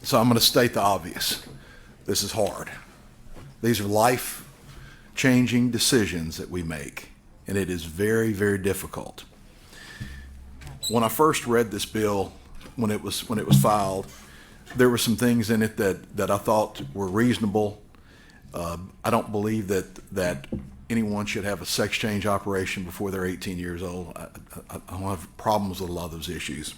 So I'm going to state the obvious. This is hard. These are life-changing decisions that we make, and it is very, very difficult. When I first read this bill, when it was filed, there were some things in it that I thought were reasonable. I don't believe that anyone should have a sex change operation before they're 18 years old. I don't have problems with a lot of those issues.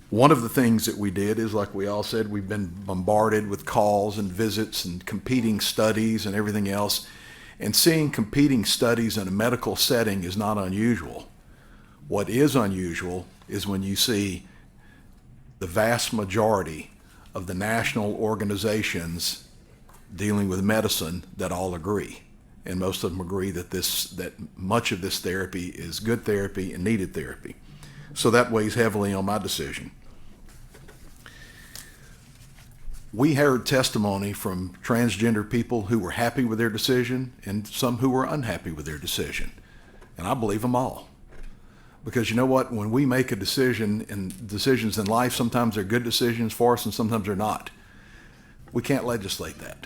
One of the things that we did is, like we all said, we've been bombarded with calls and visits and competing studies and everything else. And seeing competing studies in a medical setting is not unusual. What is unusual is when you see the vast majority of the national organizations dealing with medicine that all agree. And most of them agree that much of this therapy is good therapy and needed therapy. So that weighs heavily on my decision. We heard testimony from transgender people who were happy with their decision and some who were unhappy with their decision. And I believe them all. Because you know what? When we make a decision, and decisions in life, sometimes they're good decisions for us and sometimes they're not. We can't legislate that.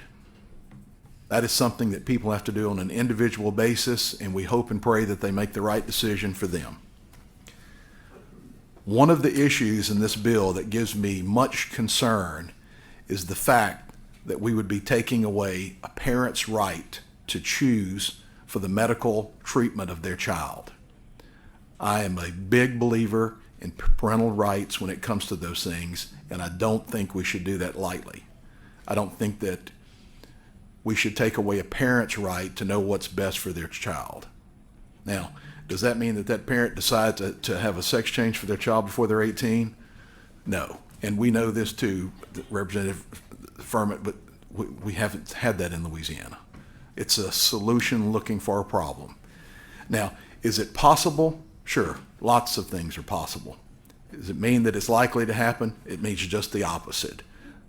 That is something that people have to do on an individual basis, and we hope and pray that they make the right decision for them. One of the issues in this bill that gives me much concern is the fact that we would be taking away a parent's right to choose for the medical treatment of their child. I am a big believer in parental rights when it comes to those things, and I don't think we should do that lightly. I don't think that we should take away a parent's right to know what's best for their child. Now, does that mean that parent decides to have a sex change for their child before they're 18? No. And we know this too, Representative Furman, but we haven't had that in Louisiana. It's a solution looking for a problem. Now, is it possible? Sure, lots of things are possible. Does it mean that it's likely to happen? It means just the opposite,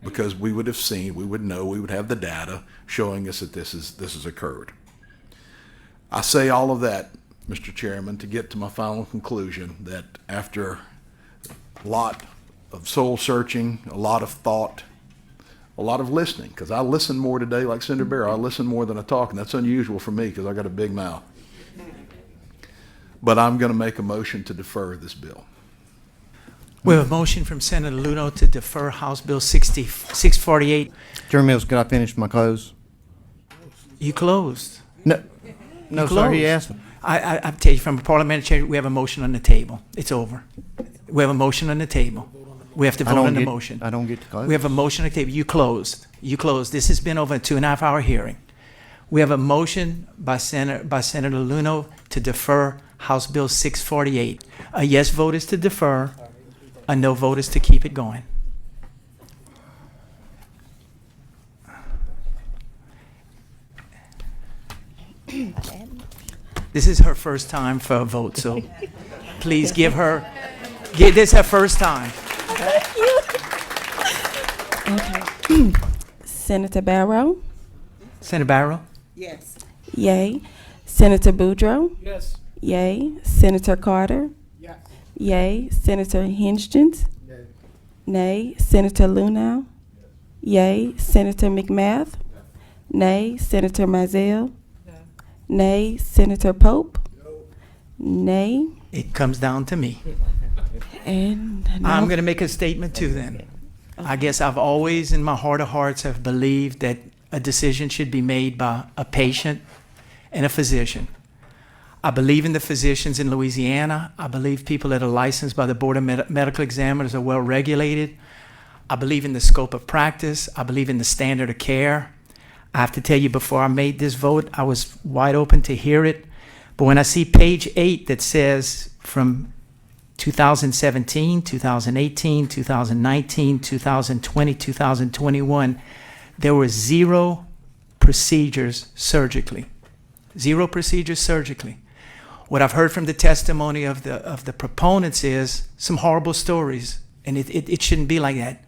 because we would have seen, we would know, we would have the data showing us that this has occurred. I say all of that, Mr. Chairman, to get to my final conclusion that after a lot of soul searching, a lot of thought, a lot of listening, because I listen more today, like Senator Barrow, I listen more than I talk, and that's unusual for me because I got a big mouth. But I'm going to make a motion to defer this bill. We have a motion from Senator Luno to defer House Bill 648. Chairman Mills, could I finish my close? You closed. No, sir, he closed. asked. I tell you, from a parliamentary, we have a motion on the table. It's over. We have a motion on the table. We have to vote on the motion. I don't get to close. We have a motion on the table. You closed. You closed. This has been over a 2.5 hour hearing. We have a motion by Senator Luno to defer House Bill 648. A yes vote is to defer. A no vote is to keep it going. This is her first time for a vote, so please give this her first time. Okay. Senator Barrow? Senator Barrow? Yes. Yay. Senator Boudreaux? Yes. Yay. Senator Carter? Yes. Yay. Senator Hinchins? Nay. Senator Lunow? Yay. Senator McMath? Nay. Senator Mizell? Nay. Senator Pope? Nay. It comes down to me. And I'm going to make a statement too then. I guess I've always, in my heart of hearts, have believed that a decision should be made by a patient and a physician. I believe in the physicians in Louisiana. I believe people that are licensed by the Board of Medical Examiners are well regulated. I believe in the scope of practice. I believe in the standard of care. I have to tell you, before I made this vote, I was wide open to hear it. But when I see page 8 that says from 2017, 2018, 2019, 2020, 2021, there were 0 procedures surgically. 0 procedures surgically. What I've heard from the testimony of the proponents is some horrible stories, and it shouldn't be like that.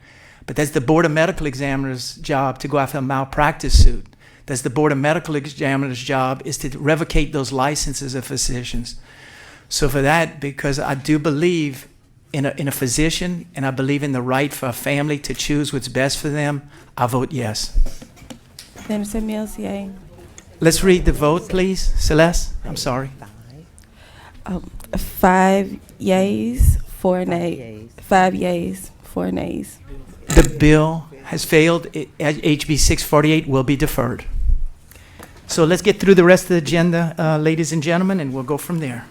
But that's the Board of Medical Examiners' job to go after a malpractice suit. That's the Board of Medical Examiners' job is to revocate those licenses of physicians. So for that, because I do believe in a physician, and I believe in the right for a family to choose what's best for them, I vote yes. Senator Mills, yay. Let's read the vote, please. Celeste, I'm sorry. 5 yeas, 4 nays. 5 yeas, 4 nays. The bill has failed. HB 648 will be deferred. So let's get through the rest of the agenda, ladies and gentlemen, and we'll go from there.